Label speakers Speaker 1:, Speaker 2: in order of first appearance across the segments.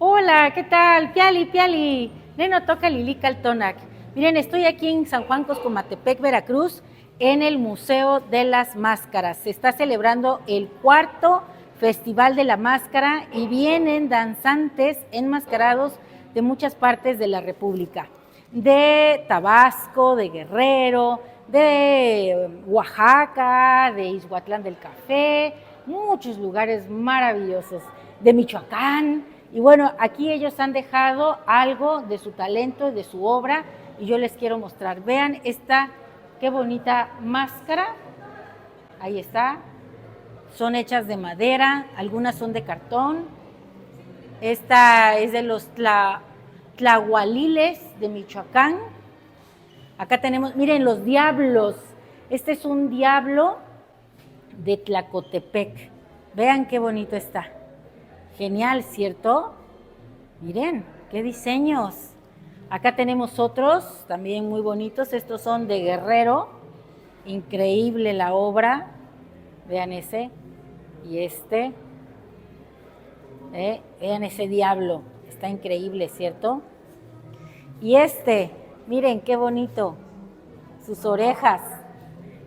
Speaker 1: Hola, ¿qué tal? Piali, Piali. Neno toca Lili Caltonac. Miren, estoy aquí en San Juan Coscomatepec, Veracruz, en el Museo de las Máscaras. Se está celebrando el cuarto Festival de la Máscara y vienen danzantes enmascarados de muchas partes de la República. De Tabasco, de Guerrero, de Oaxaca, de Ixhuatlán del Café, muchos lugares maravillosos, de Michoacán. Y bueno, aquí ellos han dejado algo de su talento, de su obra, y yo les quiero mostrar. Vean esta, qué bonita máscara. Ahí está. Son hechas de madera, algunas son de cartón. Esta es de los tlahualiles de Michoacán. Acá tenemos, miren, los diablos. Este es un diablo de Tlacotepec. Vean qué bonito está. Genial, ¿cierto? Miren, qué diseños. Acá tenemos otros también muy bonitos. Estos son de Guerrero. Increíble la obra. Vean ese y este. Vean ese diablo. Está increíble, ¿cierto? Y este, miren qué bonito. Sus orejas.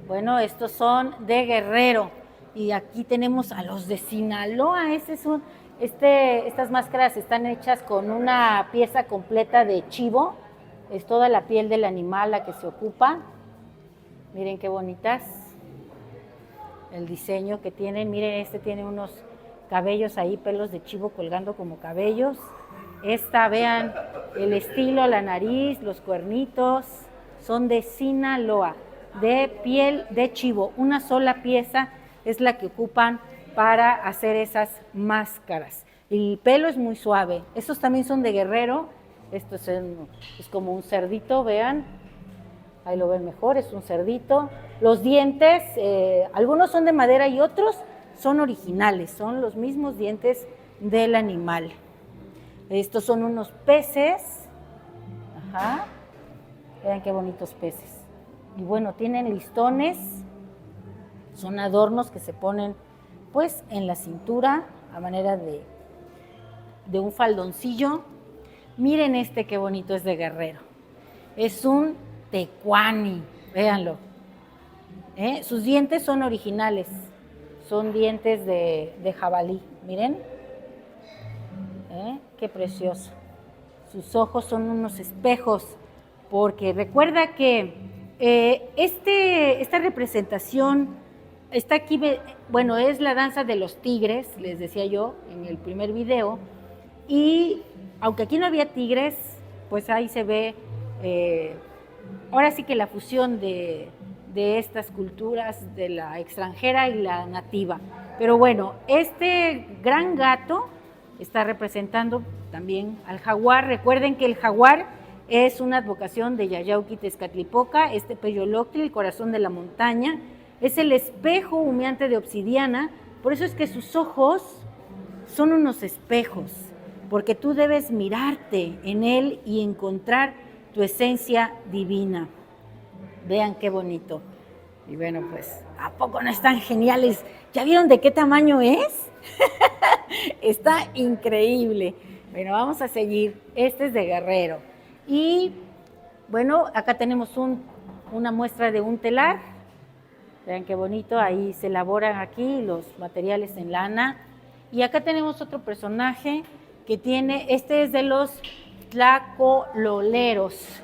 Speaker 1: Bueno, estos son de Guerrero. Y aquí tenemos a los de Sinaloa. Estas máscaras están hechas con una pieza completa de chivo. Es toda la piel del animal la que se ocupa. Miren qué bonitas. El diseño que tienen. Miren, este tiene unos cabellos ahí, pelos de chivo colgando como cabellos. Esta, vean, el estilo, la nariz, los cuernitos. Son de Sinaloa, de piel de chivo. Una sola pieza es la que ocupan para hacer esas máscaras. El pelo es muy suave. Estos también son de Guerrero. Esto es como un cerdito, vean. Ahí lo ven mejor, es un cerdito. Los dientes, algunos son de madera y otros son originales. Son los mismos dientes del animal. Estos son unos peces. Ajá. Vean qué bonitos peces. Y bueno, tienen listones. Son adornos que se ponen pues en la cintura a manera de un faldoncillo. Miren este qué bonito, es de Guerrero. Es un tecuani, véanlo. Sus dientes son originales, son dientes de jabalí, miren. Qué precioso. Sus ojos son unos espejos, porque recuerda que esta representación está aquí, bueno, es la danza de los tigres, les decía yo en el primer video, y aunque aquí no había tigres, pues ahí se ve, ahora sí que la fusión de estas culturas, de la extranjera y la nativa. Pero bueno, este gran gato está representando también al jaguar. Recuerden que el jaguar es una advocación de Yayauqui Tezcatlipoca, este Peyoloctli, el corazón de la montaña. Es el espejo humeante de obsidiana, por eso es que sus ojos son unos espejos, porque tú debes mirarte en él y encontrar tu esencia divina. Vean qué bonito. Y bueno, pues, ¿a poco no están geniales? ¿Ya vieron de qué tamaño es? Está increíble. Bueno, vamos a seguir. Este es de Guerrero. Y bueno, acá tenemos una muestra de un telar. Vean qué bonito, ahí se elaboran aquí los materiales en lana. Y acá tenemos otro personaje que tiene, este es de los tlacololeros.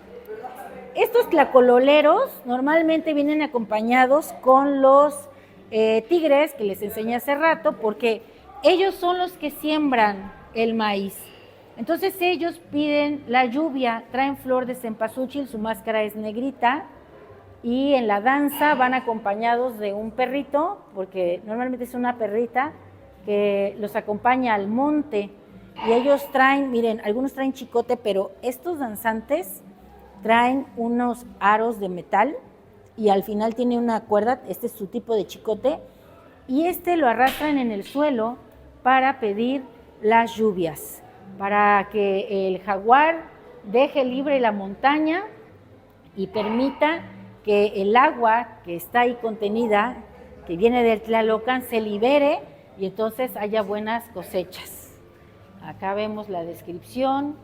Speaker 1: Estos tlacololeros normalmente vienen acompañados con los tigres que les enseñé hace rato, porque ellos son los que siembran el maíz. Entonces ellos piden la lluvia, traen flor de cempasúchil, su máscara es negrita, y en la danza van acompañados de un perrito, porque normalmente es una perrita que los acompaña al monte, y ellos traen, miren, algunos traen chicote, pero estos danzantes traen unos aros de metal y al final tiene una cuerda, este es su tipo de chicote, y este lo arrastran en el suelo para pedir las lluvias, para que el jaguar deje libre la montaña y permita que el agua que está ahí contenida, que viene del Tlalocan, se libere y entonces haya buenas cosechas. Acá vemos la descripción.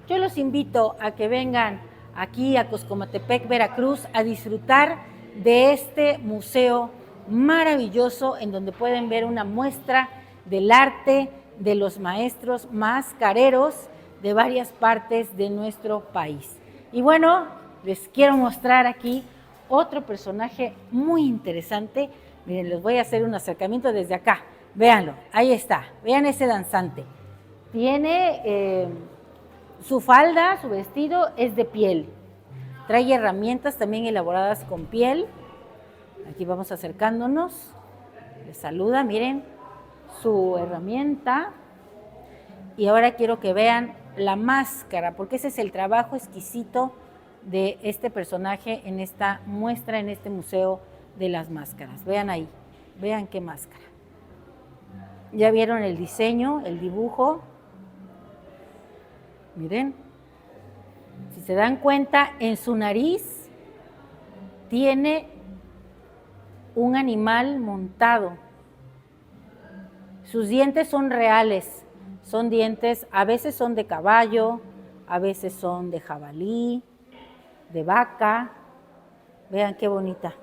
Speaker 1: Yo los invito a que vengan aquí a Coscomatepec, Veracruz, a disfrutar de este museo maravilloso en donde pueden ver una muestra del arte de los maestros mascareros de varias partes de nuestro país. Y bueno, les quiero mostrar aquí otro personaje muy interesante. Miren, les voy a hacer un acercamiento desde acá. Véanlo, ahí está, vean ese danzante. Tiene su falda, su vestido es de piel. Trae herramientas también elaboradas con piel. Aquí vamos acercándonos. Les saluda, miren su herramienta. Y ahora quiero que vean la máscara, porque ese es el trabajo exquisito de este personaje en esta muestra, en este museo de las máscaras. Vean ahí, vean qué máscara. Ya vieron el diseño, el dibujo. Miren, si se dan cuenta, en su nariz tiene un animal montado. Sus dientes son reales, son dientes, a veces son de caballo, a veces son de jabalí, de vaca. Vean qué bonita.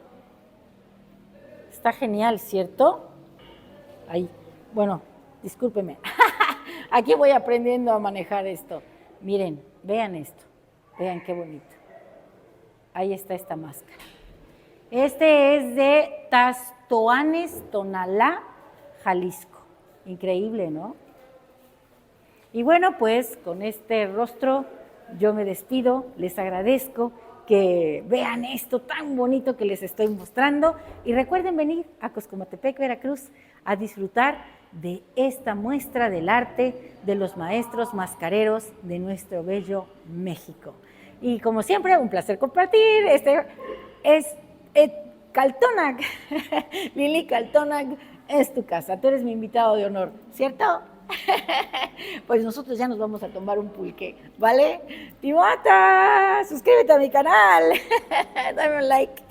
Speaker 1: Está genial, ¿cierto? Ahí, bueno, discúlpeme. Aquí voy aprendiendo a manejar esto. Miren, vean esto, vean qué bonito. Ahí está esta máscara. Este es de Tastoanes, Tonalá, Jalisco. Increíble, ¿no? Y bueno, pues con este rostro yo me despido, les agradezco que vean esto tan bonito que les estoy mostrando y recuerden venir a Coscomatepec, Veracruz, a disfrutar de esta muestra del arte de los maestros mascareros de nuestro bello México. Y como siempre, un placer compartir. Este es Caltonac, Lili Caltonac, es tu casa, tú eres mi invitado de honor, ¿cierto? Pues nosotros ya nos vamos a tomar un pulque, ¿vale? Timota, suscríbete a mi canal, dame un like.